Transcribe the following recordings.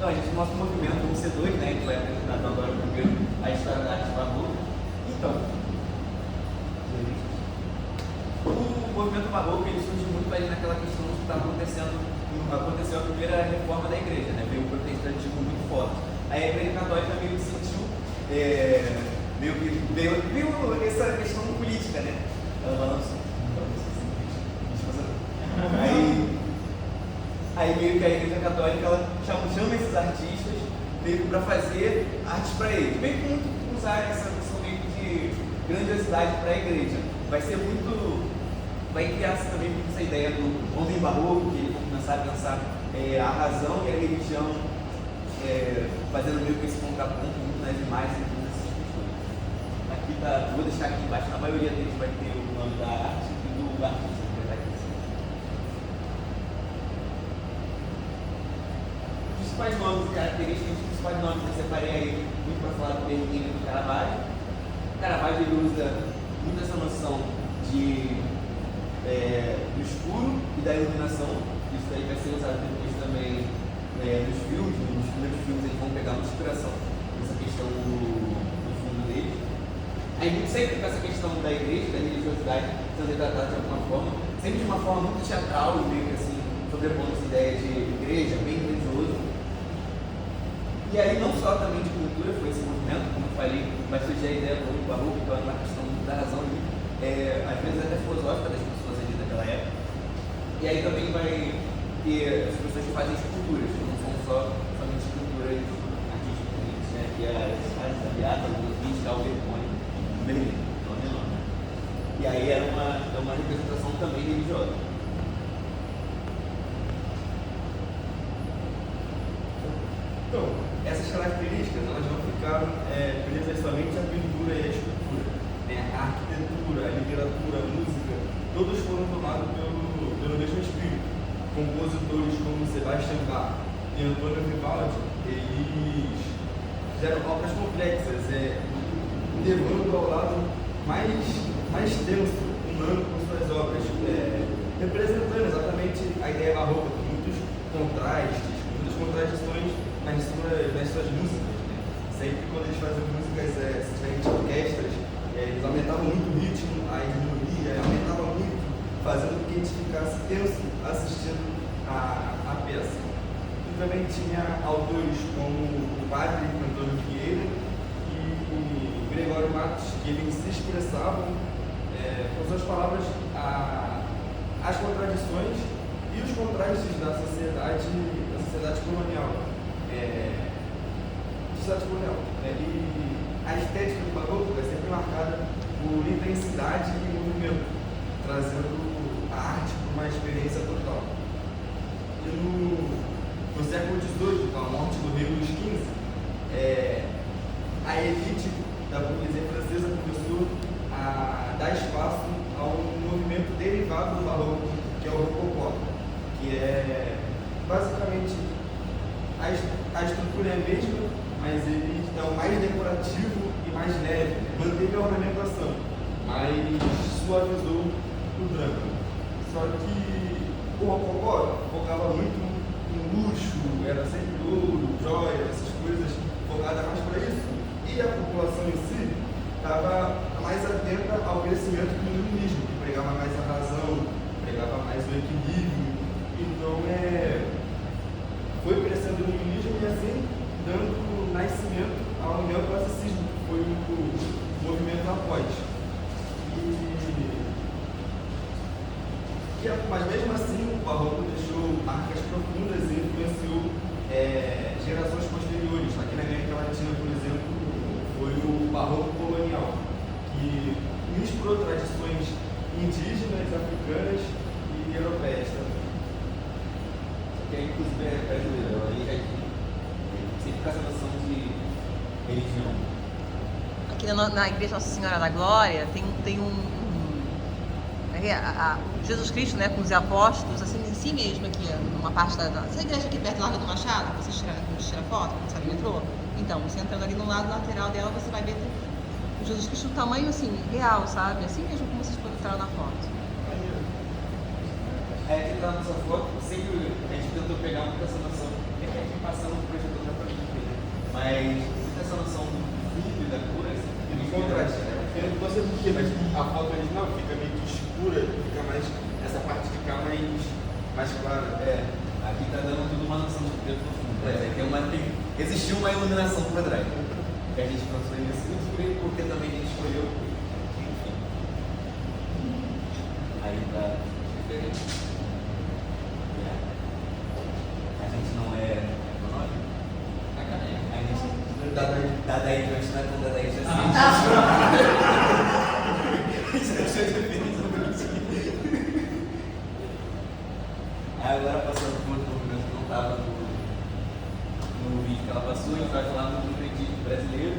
Então, a gente, nosso movimento, o C2, né, a gente vai apresentar agora primeiro a história da arte barroca. Então, o movimento barroco ele surge muito ali naquela questão que está aconteceu a primeira reforma da igreja, né? Veio o protestantismo muito forte. Aí a igreja católica meio que sentiu, meio que veio essa questão política, né? Ela balançou. Aí meio que a igreja católica ela chama esses artistas meio que para fazer artes para eles. Meio que muito usar essa questão meio que de grandiosidade para a igreja. Vai criar também essa ideia do homem barroco, que ele vai começar a pensar a razão e a religião, fazendo meio que esse contraponto muito nas imagens e todas essas questões. Aqui tá, vou deixar aqui embaixo, na maioria deles vai ter o nome da arte e do artista que vai estar aqui em cima. Os principais nomes e características, os principais nomes que eu separei aí, muito para falar do Bernini e do Caravaggio. O Caravaggio ele usa muito essa noção do escuro e da iluminação. Isso daí vai ser usado depois também nos filmes. Nos primeiros filmes eles vão pegar uma inspiração nessa questão do fundo deles. Aí sempre com essa questão da igreja, da religiosidade sendo retratada de alguma forma, sempre de uma forma muito teatral, meio que assim, sobrepondo essa ideia de igreja, bem religioso. E aí não só também de cultura foi esse movimento, como eu falei, mas surgiu a ideia do barroco, então é uma questão da razão ali, às vezes até filosófica das pessoas ali daquela época. E aí também vai ter as pessoas que fazem esculturas, que não são somente esculturas artísticas, né? Que é a Beata, o Vício, o Vergonha, o Berlim, o menor. E aí é uma representação também religiosa. Então, essas características elas não ficaram presas somente à pintura e à escultura, né? A arquitetura, a literatura, a música, todos foram tomados pelo mesmo espírito. Compositores como Sebastian Bach e Antonio Vivaldi, eles fizeram obras complexas, levando ao lado mais denso, humano com suas obras, representando exatamente a ideia barroca, com muitos contrastes, muitas contradições nas suas músicas, né? Sempre quando eles faziam músicas, se tiverem orquestras, eles aumentavam muito o ritmo, a harmonia, aumentavam muito, fazendo com que a gente ficasse tenso assistindo a peça. E também tinha autores como o padre Antônio Vieira e Gregório Matos, que eles se expressavam com suas palavras as contradições e os contrastes da sociedade colonial. E a estética do barroco é sempre marcada por intensidade e movimento, trazendo a arte para uma experiência total. E no século XVIII, com a morte do rei Luís XV, a elite da burguesia francesa começou a dar espaço a um movimento derivado do barroco, que é o rococó, que é basicamente a estrutura é a mesma, mas ele é o mais decorativo e mais leve, manteve a ornamentação, mas suavizou o drama. Só que o rococó focava muito no luxo, era sempre ouro, joias, essas coisas, focada mais para isso. E a população em si estava mais atenta ao crescimento do iluminismo, que pregava mais a razão, pregava mais o equilíbrio. Então foi crescendo o iluminismo e assim dando nascimento ao neoclassicismo, que foi o movimento após. Mas mesmo assim o barroco deixou marcas profundas e influenciou gerações posteriores. Aqui na América Latina, por exemplo, foi o barroco colonial, que misturou tradições indígenas, africanas e europeias também. Só que aí, inclusive, é brasileiro, aí já sempre com essa noção de religião. Aqui na Igreja Nossa Senhora da Glória tem Jesus Cristo, né, com os apóstolos, assim, em si mesmo aqui, numa parte essa igreja aqui perto do Largo do Machado, que você tira foto, quando você metrô. Então, você entrando ali no lado lateral dela, você vai ver o Jesus Cristo, o tamanho, assim, real, sabe? Assim mesmo como vocês mostraram na foto. Aqui na nossa foto, sempre a gente tentou pegar muito essa noção. passando o projetor já para mim, né? Mas você tem essa noção do fundo e da cor, assim, E do contraste, né? Eu não sei porquê, mas a foto original fica meio que escura, fica mais. Essa parte fica mais clara. É, aqui tá dando tudo uma noção de preto no fundo. Existiu uma iluminação por trás. Que a gente pensou nisso muito preto, porque também a gente escolheu. Enfim. Aí tá diferente. A gente não é econômico? A gente. Dadaí, a gente não é tão dadaí assim. A gente deixou de definição bonitinho. Aí agora passando por outro movimento que não estava no vídeo que ela passou, a gente vai falar no concretismo brasileiro.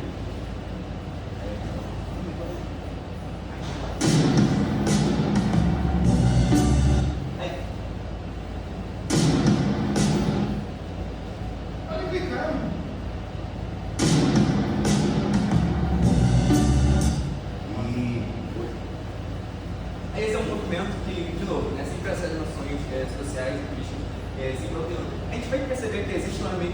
Olha que cara. Esse é um movimento que, de novo, né, sempre essas noções sociais e políticas sempre alteram. A gente vai perceber que existe também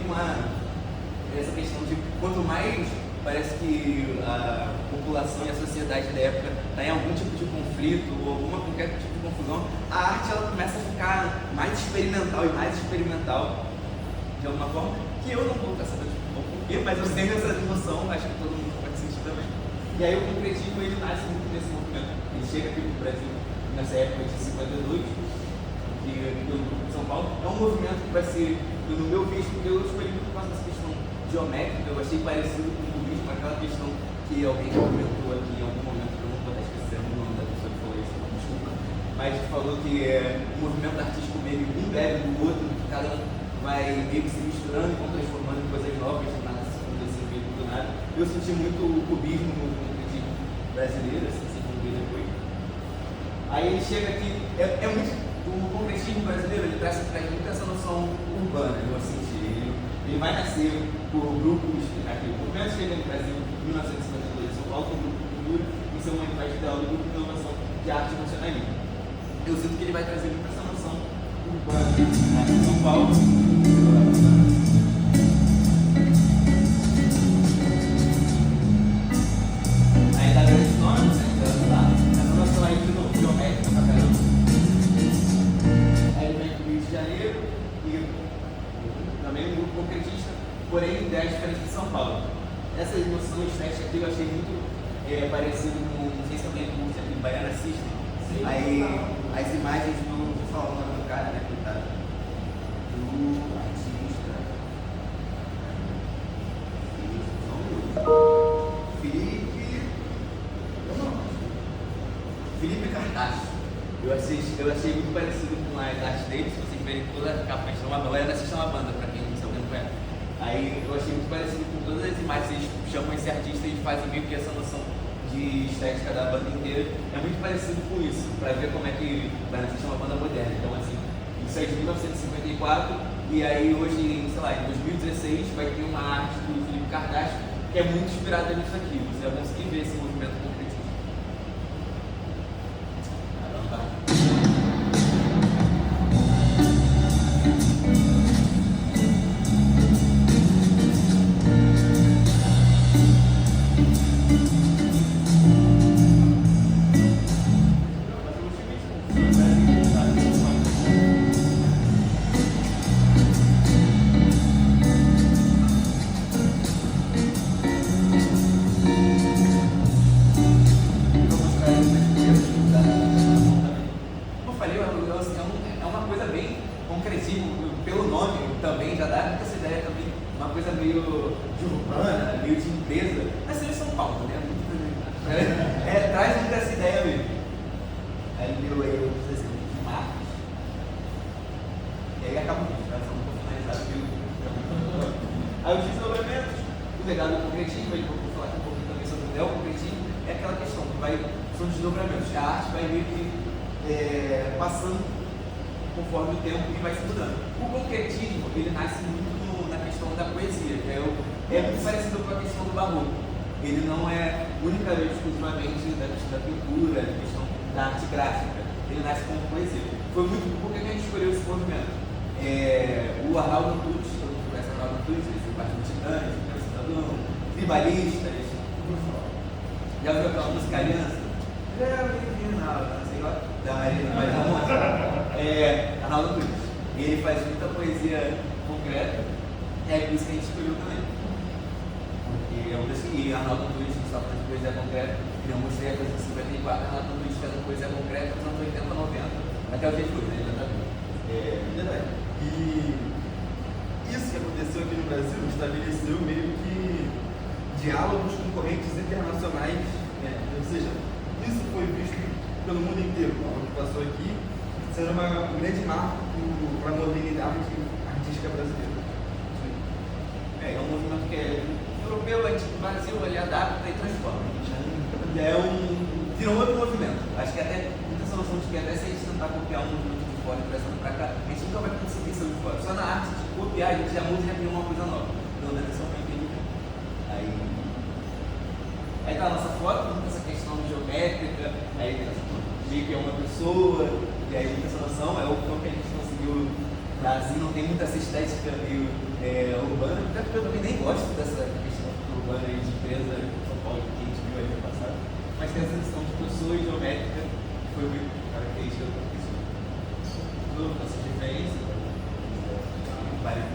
essa questão de quanto mais parece que a população e a sociedade da época está em algum tipo de conflito ou qualquer tipo de confusão, a arte ela começa a ficar mais experimental e mais experimental de alguma forma, que eu não vou saber o porquê, mas eu tenho essa noção, acho que todo mundo pode sentir também. E aí o concretismo ele nasce muito nesse movimento. Ele chega aqui no Brasil nessa época de 52, que pelo grupo de São Paulo. É um movimento que vai ser, no meu visto, porque eu escolhi muito mais essa questão geométrica, eu achei parecido com o budismo, aquela questão que alguém comentou aqui em algum momento, que eu não vou estar esquecendo o nome da pessoa que falou isso, desculpa, mas falou que o movimento artístico meio um bebe do outro, que cada um vai meio que se misturando e vão transformando em coisas novas, nada se aconteceu meio do nada. Eu senti muito o cubismo no concretismo brasileiro, assim, se for ver depois. Aí ele chega aqui, o concretismo brasileiro, ele traz muito essa noção urbana, eu senti. Ele vai nascer por grupos, aqui, o movimento chega no Brasil em 1952 em São Paulo, com o grupo de cultura, e seu manifesto ideal do grupo de inovação de arte e funcionalismo. Eu sinto que ele vai trazer muito essa noção urbana aqui em São Paulo. Aí dá grandes nomes, essa noção aí de novo, geométrica pra caramba. Aí ele vem pro Rio de Janeiro e também um grupo concretista, porém ideias diferentes de São Paulo. Essa noção estética aqui eu achei muito parecido com, não sei se alguém curte aqui, Baiana System. Aí as imagens do, vou falar o nome do cara, né, coitado, do artista, Felipe Cartacho. Eu achei muito parecido com as artes dele, se vocês verem toda a capa, a Baiana System é uma banda, pra quem não sabe, não conhece. Aí eu achei muito parecido com todas as imagens, eles chamam esse artista e eles fazem meio que essa noção de estética da banda inteira. É muito parecido com isso, para ver como é que Baiana System é uma banda moderna. Então, assim, isso é de 1954, e aí hoje, sei lá, em 2016, vai ter uma arte do Felipe Cartacho que é muito inspirada nisso aqui. Você vai conseguir ver esse movimento concretista. Caramba. Aí os desdobramentos, o legado do concretismo, ele vou falar aqui um pouquinho também sobre o neoconcretismo, é aquela questão que são desdobramentos, que a arte vai meio que passando conforme o tempo e vai se mudando. O concretismo, ele nasce muito na questão da poesia, que é muito parecido com a questão do barroco. Ele não é única e exclusivamente da questão da pintura, da questão da arte gráfica. Ele nasce como poesia. Foi muito por que a gente escolheu esse movimento. O Arnaldo Tucci, todo mundo conhece o Arnaldo Tutti, eles partem de Titãs, Cidadão, Tribalistas. Já ouviu aquela música Aliança? Não sei lá, da Marina Monte. Arnaldo Tutti. Ele faz muita poesia concreta, e é por isso que a gente escolheu também. Porque é um texto que Arnaldo Tutti está fazendo poesia concreta, e eu mostrei a coisa de 54, Arnaldo Tutti fazendo poesia concreta nos anos 80, 90, até o dia de hoje, né? Ele tá vivo. Verdade. E isso que aconteceu aqui no Brasil estabeleceu meio que diálogos com correntes internacionais, né? Ou seja, isso foi visto pelo mundo inteiro, como passou aqui, sendo um grande marco para a modernidade artística brasileira. É um movimento que é europeu, antigo Brasil, ele adapta e transforma. Virou outro movimento. Acho que até muita solução de que até se a gente tentar copiar um movimento de fora e trazendo para cá, a gente nunca vai conseguir ser de fora. Só na arte de copiar, a gente já muda e já cria uma coisa nova. Então deve ser um entendimento. Aí tá a nossa foto, essa questão geométrica, aí tem essa meio que é uma pessoa, e aí muita essa noção, é o que a gente conseguiu traduzir, não tem muita essa estética meio urbana, até porque eu também nem gosto dessa questão urbana aí de empresa em São Paulo que a gente viu aí no passado, mas tem essa questão de pessoa e geométrica que foi muito característica da pessoa. Todas essas referências, várias